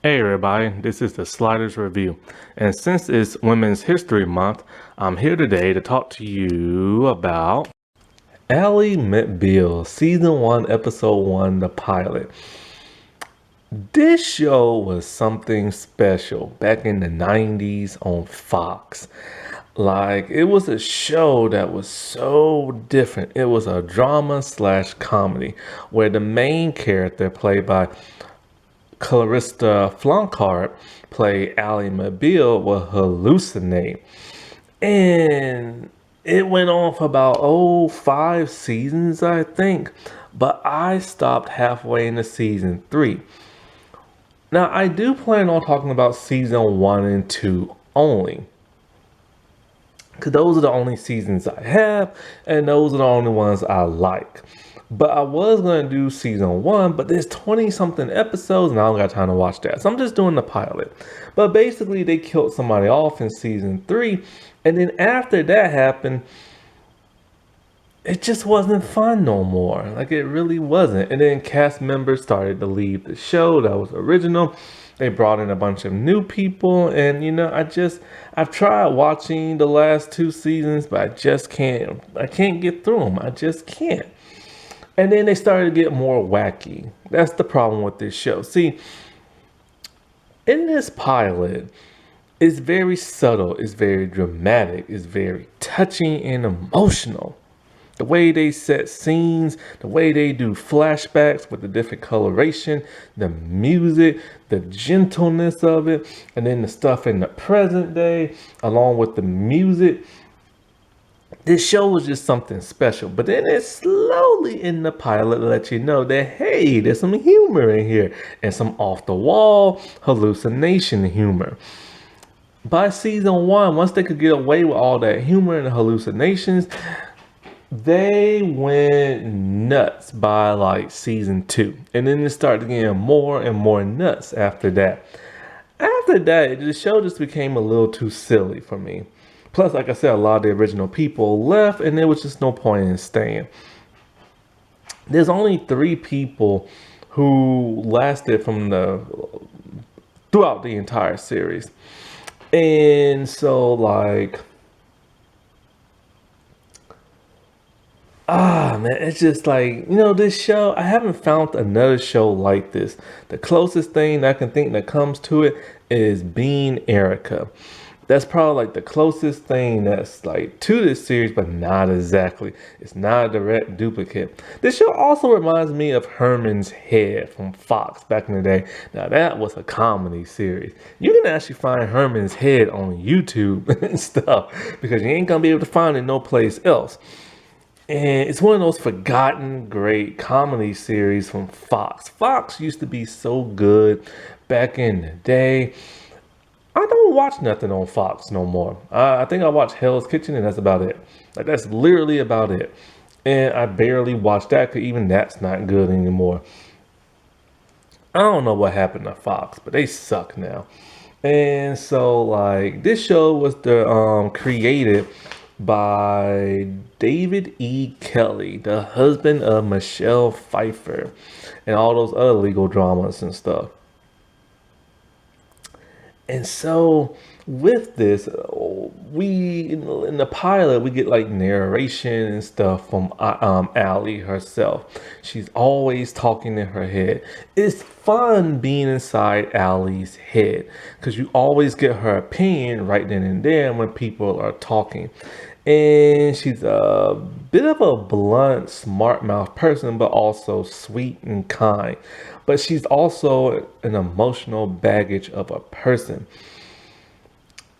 Hey everybody, this is the Sliders Review, and since it's Women's History Month, I'm here today to talk to you about Ally McBeal, Season 1, Episode 1, the pilot. This show was something special back in the 90s on Fox. Like, it was a show that was so different. It was a drama slash comedy where the main character, played by Clarissa Flockhart, played Ally McBeal, would hallucinate. And it went on for about 5 seasons, I think. But I stopped halfway into season 3. Now, I do plan on talking about season 1 and 2 only, because those are the only seasons I have, and those are the only ones I like. But I was going to do season 1, but there's 20 something episodes and I don't got time to watch that. So I'm just doing the pilot. But basically they killed somebody off in season 3. And then after that happened, it just wasn't fun no more. Like, it really wasn't. And then cast members started to leave the show that was original. They brought in a bunch of new people, and I've tried watching the last 2 seasons, but I can't get through them. I just can't. And then they started to get more wacky. That's the problem with this show. See, in this pilot, it's very subtle, it's very dramatic, it's very touching and emotional. The way they set scenes, the way they do flashbacks with the different coloration, the music, the gentleness of it, and then the stuff in the present day, along with the music. This show was just something special. But then it slowly in the pilot let you know that, hey, there's some humor in here and some off the wall hallucination humor. By season 1, once they could get away with all that humor and the hallucinations, they went nuts by like season 2. And then it started getting more and more nuts after that. After that, the show just became a little too silly for me. Plus, like I said, a lot of the original people left and there was just no point in staying. There's only 3 people who lasted throughout the entire series. And so, like, man, it's just like, this show, I haven't found another show like this. The closest thing I can think that comes to it is Being Erica. That's probably like the closest thing that's like to this series, but not exactly. It's not a direct duplicate. This show also reminds me of Herman's Head from Fox back in the day. Now that was a comedy series. You can actually find Herman's Head on YouTube and stuff, because you ain't gonna be able to find it no place else. And it's one of those forgotten great comedy series from Fox. Fox used to be so good back in the day. I don't watch nothing on Fox no more. I think I watch Hell's Kitchen and that's about it. Like, that's literally about it. And I barely watch that, because even that's not good anymore. I don't know what happened to Fox, but they suck now. And so, like, this show was created by David E. Kelly, the husband of Michelle Pfeiffer, and all those other legal dramas and stuff. And so with this, we in the pilot we get like narration and stuff from Ally herself. She's always talking in her head. It's fun being inside Ally's head, because you always get her opinion right then and there when people are talking. And she's a bit of a blunt, smart mouth person, but also sweet and kind. But she's also an emotional baggage of a person.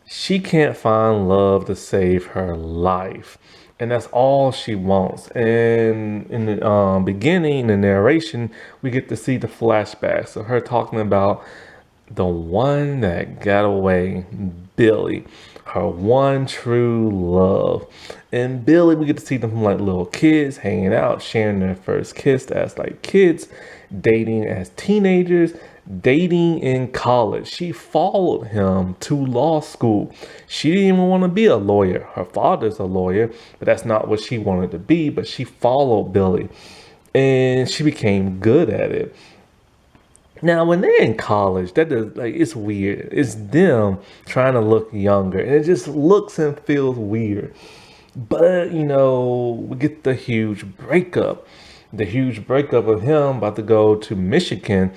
She can't find love to save her life. And that's all she wants. And in the beginning, the narration, we get to see the flashbacks of her talking about the one that got away, Billy, her one true love. And Billy, we get to see them from like little kids hanging out, sharing their first kiss as like kids, dating as teenagers, dating in college. She followed him to law school. She didn't even want to be a lawyer. Her father's a lawyer, but that's not what she wanted to be. But she followed Billy and she became good at it. Now, when they're in college, that does like it's weird. It's them trying to look younger, and it just looks and feels weird. But we get the huge breakup. The huge breakup of him about to go to Michigan,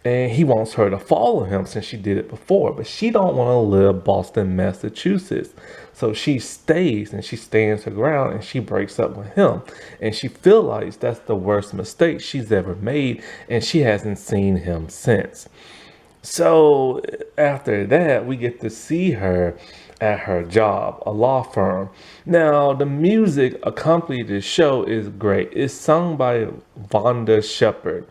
and he wants her to follow him since she did it before, but she don't want to live Boston, Massachusetts. So she stays and she stands her ground and she breaks up with him. And she realizes that's the worst mistake she's ever made, and she hasn't seen him since. So after that, we get to see her at her job, a law firm. Now, the music accompanying this show is great. It's sung by Vonda Shepard,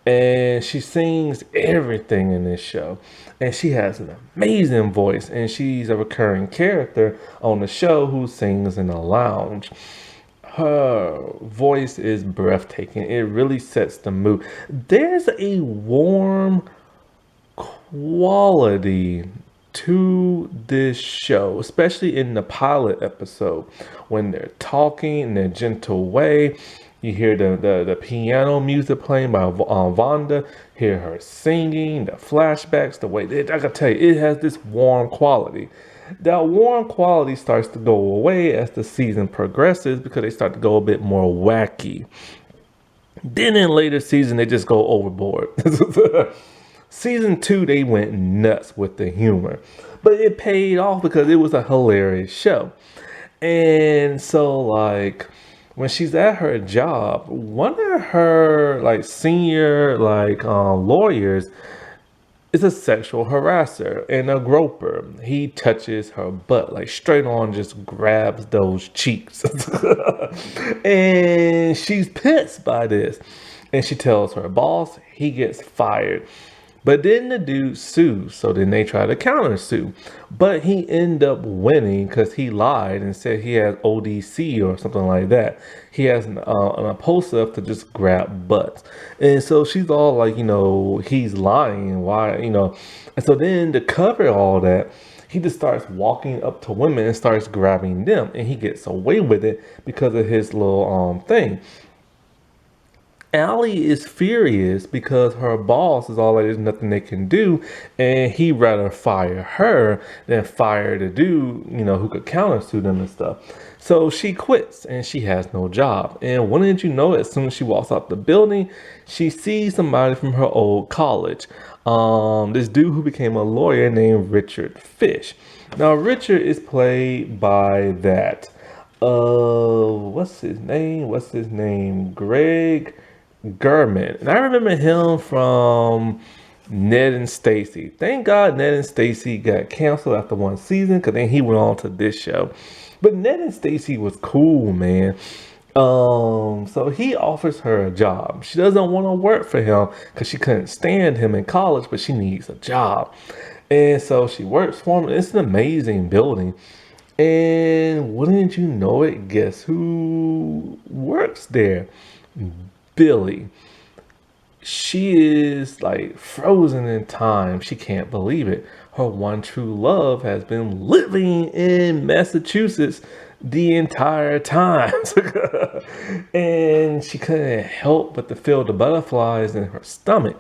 and she sings everything in this show. And she has an amazing voice, and she's a recurring character on the show who sings in a lounge. Her voice is breathtaking. It really sets the mood. There's a warm quality to this show, especially in the pilot episode when they're talking in a gentle way. You hear the piano music playing by Vonda, hear her singing, the flashbacks, the way I can tell you, it has this warm quality. That warm quality starts to go away as the season progresses because they start to go a bit more wacky. Then in later season, they just go overboard. Season 2, they went nuts with the humor, but it paid off because it was a hilarious show. And so, like, when she's at her job, one of her like senior lawyers is a sexual harasser and a groper. He touches her butt, like straight on, just grabs those cheeks, and she's pissed by this, and she tells her boss. He gets fired. But then the dude sues, so then they try to counter sue. But he ended up winning because he lied and said he has ODC or something like that. He has an impulsive to just grab butts. And so she's all like, he's lying. Why, And so then to cover all that, he just starts walking up to women and starts grabbing them. And he gets away with it because of his little thing. Allie is furious because her boss is all like, there's nothing they can do, and he'd rather fire her than fire the dude, who could countersue them and stuff. So she quits and she has no job. And wouldn't you know, as soon as she walks out the building, she sees somebody from her old college. This dude who became a lawyer named Richard Fish. Now Richard is played by that. What's his name? Greg Gurman. And I remember him from Ned and Stacy. Thank God Ned and Stacy got canceled after one season, because then he went on to this show. But Ned and Stacy was cool, man. So he offers her a job. She doesn't want to work for him because she couldn't stand him in college, but she needs a job. And so she works for him. It's an amazing building. And wouldn't you know it, guess who works there? Billy. She is like frozen in time. She can't believe it. Her one true love has been living in Massachusetts the entire time. And she couldn't help but to feel the butterflies in her stomach.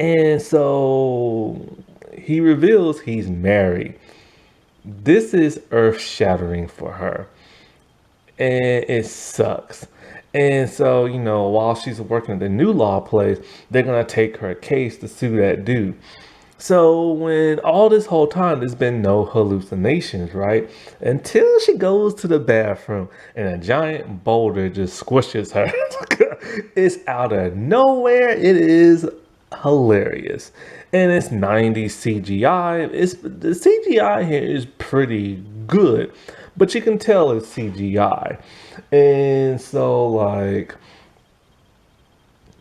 And so he reveals he's married. This is earth-shattering for her. And it sucks. And so, while she's working at the new law place, they're going to take her case to sue that dude. So when all this whole time, there's been no hallucinations, right? Until she goes to the bathroom and a giant boulder just squishes her. It's out of nowhere. It is hilarious. And it's 90s CGI. The CGI here is pretty good, but you can tell it's CGI. And so, like,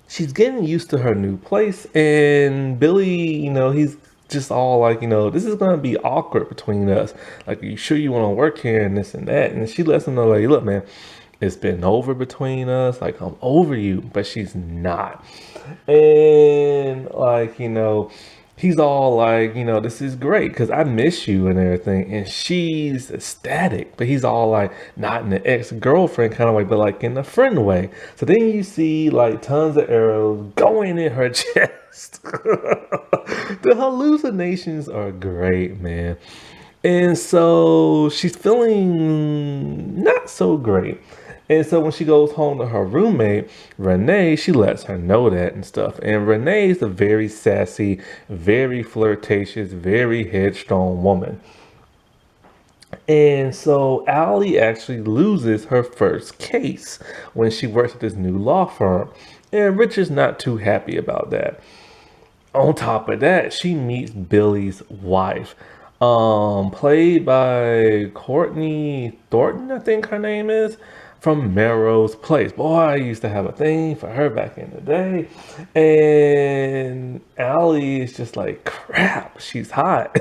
she's getting used to her new place, and Billy, he's just all like, this is going to be awkward between us. Like, are you sure you want to work here and this and that? And she lets him know, like, look, man, it's been over between us. Like, I'm over you, but she's not. And, like, he's all like, this is great because I miss you and everything. And she's ecstatic, but he's all like, not in the ex-girlfriend kind of way, but like in the friend way. So then you see like tons of arrows going in her chest. The hallucinations are great, man. And so she's feeling not so great. And so when she goes home to her roommate, Renee, she lets her know that and stuff. And Renee is a very sassy, very flirtatious, very headstrong woman. And so Allie actually loses her first case when she works at this new law firm. And Richard's not too happy about that. On top of that, she meets Billy's wife, played by Courtney Thornton, I think her name is, from Melrose Place. Boy, I used to have a thing for her back in the day. And Allie is just like, crap, she's hot.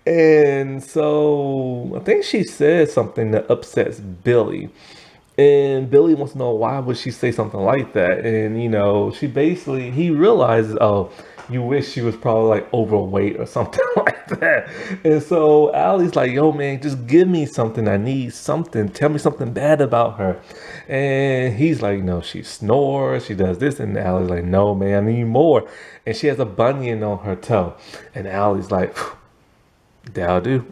And so I think she said something that upsets Billy. And Billy wants to know why would she say something like that. And he realizes, oh, you wish she was probably like overweight or something like that. And so Allie's like, yo man, just give me something. I need something. Tell me something bad about her. And he's like, no, she snores, she does this. And Allie's like, no man, I need more. And she has a bunion on her toe. And Allie's like, that'll do.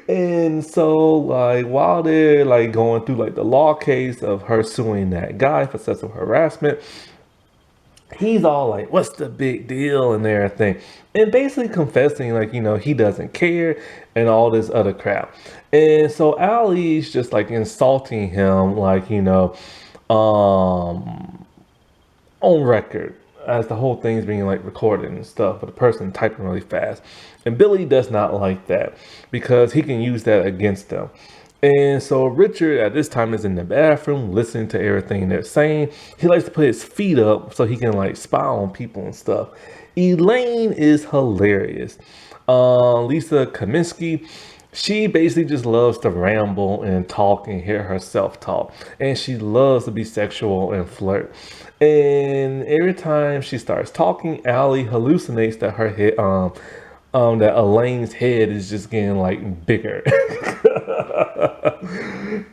And so like while they're like going through like the law case of her suing that guy for sexual harassment, he's all like, what's the big deal and everything, and basically confessing like he doesn't care and all this other crap. And so Allie's just like insulting him like on record as the whole thing's being like recorded and stuff, but the person typing really fast. And Billy does not like that because he can use that against them. And so Richard at this time is in the bathroom listening to everything they're saying. He likes to put his feet up so he can like spy on people and stuff. Elaine is hilarious. Lisa Kaminsky, she basically just loves to ramble and talk and hear herself talk. And she loves to be sexual and flirt. And every time she starts talking, Allie hallucinates that her head, that Elaine's head is just getting like bigger.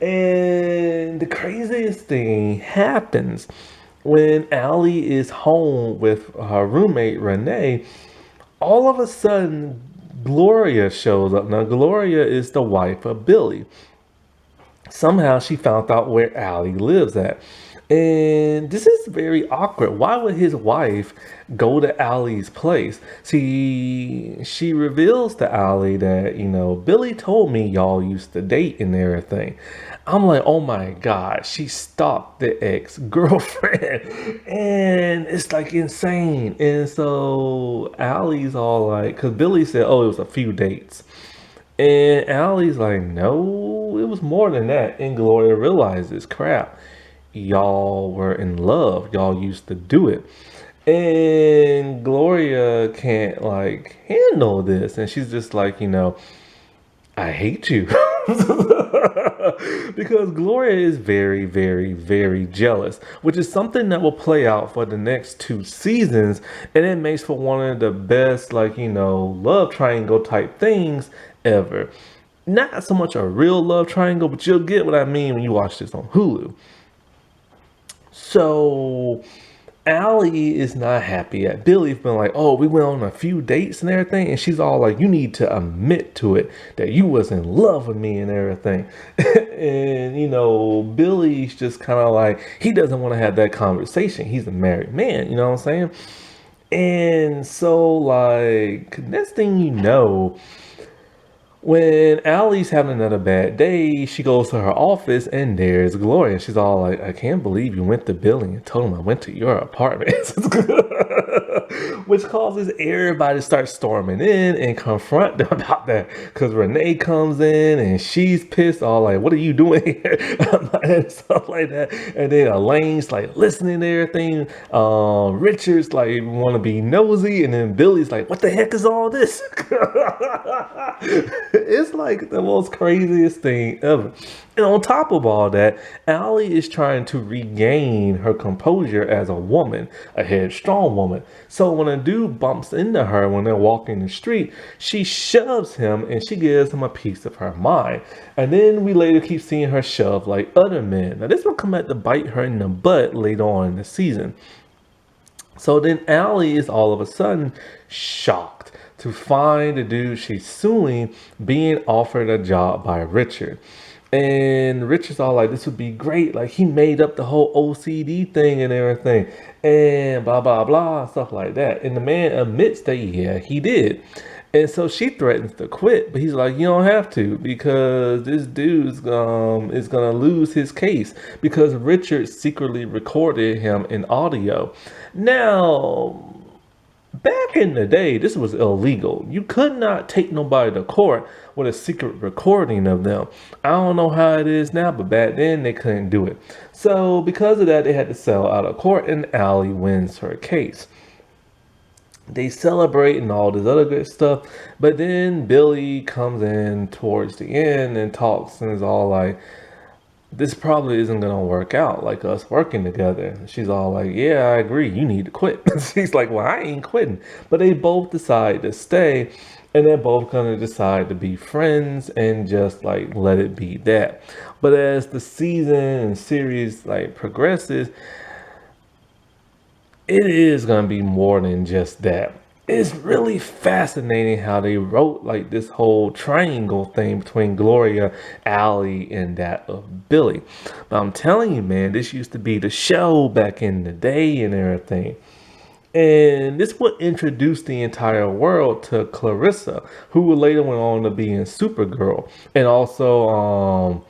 And the craziest thing happens when Allie is home with her roommate Renee. All of a sudden, Gloria shows up. Now, Gloria is the wife of Billy. Somehow she found out where Allie lives at. And this is very awkward. Why would his wife go to Allie's place? See, she reveals to Allie that, Billy told me y'all used to date and everything. I'm like, oh my God, she stalked the ex-girlfriend. And it's like insane. And so Allie's all like, because Billy said, oh, it was a few dates. And Allie's like, no, it was more than that. And Gloria realizes, crap, y'all were in love. Y'all used to do it. And Gloria can't like handle this. And she's just like, I hate you. Because Gloria is very, very, very jealous, which is something that will play out for the next 2 seasons. And it makes for one of the best, love triangle type things ever. Not so much a real love triangle, but you'll get what I mean when you watch this on Hulu. So Allie is not happy at Billy's been like, oh, we went on a few dates and everything. And she's all like, you need to admit to it that you was in love with me and everything. And, Billy's just kind of like, he doesn't want to have that conversation. He's a married man, you know what I'm saying? And so like, next thing you know, when Allie's having another bad day, she goes to her office and there's Gloria. She's all like, I can't believe you went to Billy and told him I went to your apartment. Which causes everybody to start storming in and confront them about that. Because Renee comes in and she's pissed, all like, what are you doing here? And stuff like that. And then Elaine's like listening to everything. Richard's like want to be nosy. And then Billy's like, what the heck is all this? It's like the most craziest thing ever. And on top of all that, Allie is trying to regain her composure as a woman, a headstrong woman. So when a dude bumps into her when they're walking the street, she shoves him and she gives him a piece of her mind. And then we later keep seeing her shove like other men. Now this will come back to bite her in the butt later on in the season. So then Allie is all of a sudden shocked to find the dude she's suing being offered a job by Richard. And Richard's all like, this would be great. Like, he made up the whole OCD thing and everything. And blah, blah, blah, stuff like that. And the man admits that, yeah, he did. And so she threatens to quit, but he's like, you don't have to, because this dude's is gonna lose his case because Richard secretly recorded him in audio. Now, back in the day, this was illegal. You could not take nobody to court with a secret recording of them. I don't know how it is now, but back then they couldn't do it. So because of that, they had to settle out of court, and Allie wins her case. They celebrate and all this other good stuff, but then Billy comes in towards the end and talks and is all like, this probably isn't gonna work out, like us working together. She's all like, yeah, I agree, you need to quit. She's like, well, I ain't quitting. But they both decide to stay, and they're both gonna decide to be friends and just like let it be that. But as the season and series like progresses, it is going to be more than just that. It's really fascinating how they wrote like this whole triangle thing between Gloria, Allie, and that of Billy. But I'm telling you, man, this used to be the show back in the day and everything. And this would introduce the entire world to Clarissa, who later went on to be in Supergirl, and also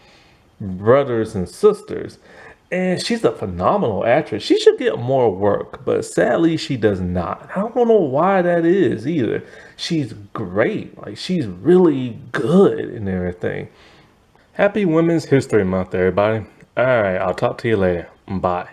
Brothers and Sisters. And she's a phenomenal actress. She should get more work, but sadly she does not. I don't know why that is either. She's great. Like, she's really good and everything. Happy Women's History Month, everybody. All right, I'll talk to you later. Bye.